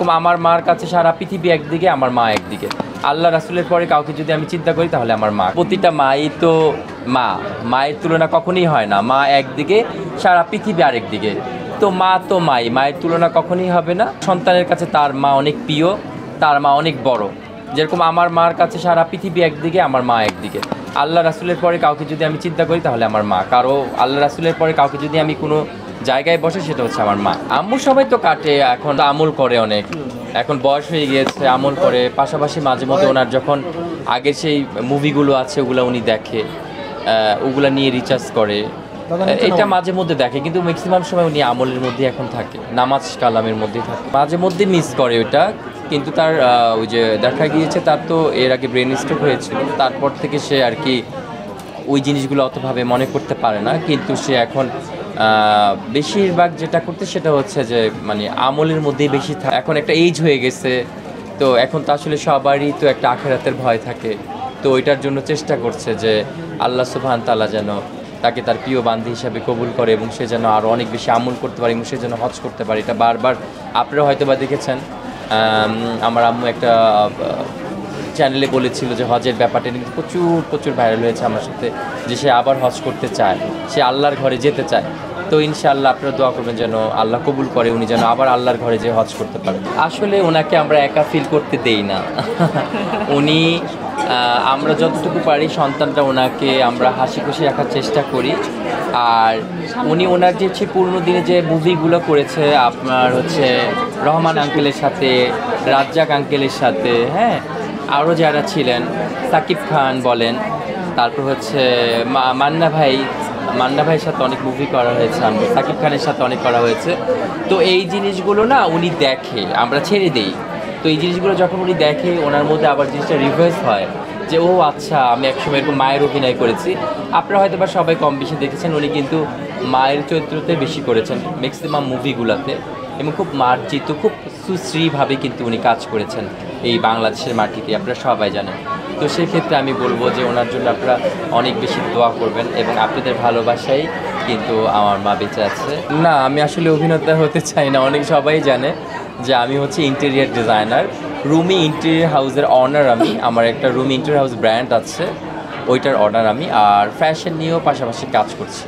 যেরকম আমার মার কাছে সারা পৃথিবী একদিকে, আমার মা একদিকে। আল্লাহ রাসূলের পরে কাউকে যদি আমি চিন্তা করি তাহলে আমার মা। প্রতিটা মাই তো মা, মায়ের তুলনা কখনোই হয় না। মা একদিকে, সারা পৃথিবী আরেকদিকে। তো মা তো মাই, মায়ের তুলনা কখনোই হবে না। সন্তানের কাছে তার মা অনেক প্রিয়, তার মা অনেক বড়। যেরকম আমার মার কাছে সারা পৃথিবী একদিকে, আমার মা একদিকে। আল্লাহ রাসূলের পরে কাউকে যদি আমি চিন্তা করি তাহলে আমার মা। আল্লাহ রাসূলের পরে কাউকে যদি আমি কোনো জায়গায় বসে, সেটা হচ্ছে আমার মা। আম্মু সবাই তো কাটে, এখন আমল করে অনেক, এখন বয়স হয়ে গিয়েছে, আমল করে। পাশাপাশি মাঝে মধ্যে ওনার যখন আগের সেই মুভিগুলো আছে ওগুলো উনি দেখে, ওগুলা নিয়ে রিচার্জ করে, এটা মাঝে মধ্যে দেখে। কিন্তু ম্যাক্সিমাম সময় উনি আমলের মধ্যে এখন থাকে, নামাজ কালামের মধ্যেই থাকে। মাঝে মধ্যে মিস করে ওইটা, কিন্তু তার ওই যে দেখা গিয়েছে তার তো এর আগে ব্রেন স্ট্রোক হয়েছিল, তারপর থেকে সে আর কি ওই জিনিসগুলো অতভাবে মনে করতে পারে না। কিন্তু সে এখন বেশিরভাগ যেটা করতে সেটা হচ্ছে যে মানে আমলের মধ্যেই বেশি এখন একটা এইজ হয়ে গেছে, তো এখন তো আসলে সবারই তো একটা আখেরাতের ভয় থাকে। তো ওইটার জন্য চেষ্টা করছে যে আল্লাহ সুবহানাহু তাআলা যেন তাকে তার প্রিয় বান্ধী হিসাবে কবুল করে, এবং সে যেন আরও অনেক বেশি আমল করতে পারে, এবং সে যেন হজ করতে পারে। এটা বারবার আপনারা হয়তো বা দেখেছেন, আমার আম্মু একটা চ্যানেলে বলেছিল যে হজের ব্যাপারটা কিন্তু প্রচুর ভাইরাল হয়েছে আমার সাথে, যে সে আবার হজ করতে চায়, সে আল্লাহর ঘরে যেতে চায়। তো ইনশাআল্লাহ আপনারা দোয়া করবেন যেন আল্লাহ কবুল করে, উনি যেন আবার আল্লাহর ঘরে যেয়ে হজ করতে পারেন। আসলে ওনাকে আমরা একা ফিল করতে দেই না। উনি আমরা যতটুকু পারি সন্তানটা ওনাকে আমরা হাসি খুশি রাখার চেষ্টা করি। আর উনি ওনার যে পুরনো দিনে যে মুভিগুলো করেছে, আপনার হচ্ছে রহমান আঙ্কেলের সাথে, রাজ্জাক আঙ্কেলের সাথে, হ্যাঁ, আরও যারা ছিলেন, সাকিব খান বলেন, তারপর হচ্ছে মান্না ভাইয়ের সাথে অনেক মুভি করা হয়েছে, সাকিব খানের সাথে অনেক করা হয়েছে। তো এই জিনিসগুলো না উনি দেখে, আমরা ছেড়ে দেই। তো এই জিনিসগুলো যখন উনি দেখে, ওনার মধ্যে আবার জিনিসটা রিভার্স হয় যে ও আচ্ছা, আমি একসময় এরকম মায়ের অভিনয় করেছি। আপনারা হয়তো বা সবাই কম বেশি দেখেছেন, উনি কিন্তু মায়ের চরিত্রতে বেশি করেছেন ম্যাক্সিমাম মুভিগুলোতে, এবং খুব মার্জিত, খুব সুশ্রীভাবে কিন্তু উনি কাজ করেছেন এই বাংলাদেশের মাটিতে, আপনারা সবাই জানেন। তো সেক্ষেত্রে আমি বলবো যে ওনার জন্য আপনারা অনেক বেশি দোয়া করবেন, এবং আপনাদের ভালোবাসাই কিন্তু আমার মা বেঁচে আছে। না, আমি আসলে অভিনেতা হতে চাই না। অনেক সবাই জানে যে আমি হচ্ছে ইন্টেরিয়ার ডিজাইনার, রুমি ইন্টেরিয়ার হাউসের অনার আমি। আমার একটা রুমি ইন্টেরিয়ার হাউস ব্র্যান্ড আছে, ওইটার অনার আমি। আর ফ্যাশন নিয়েও পাশাপাশি কাজ করছি।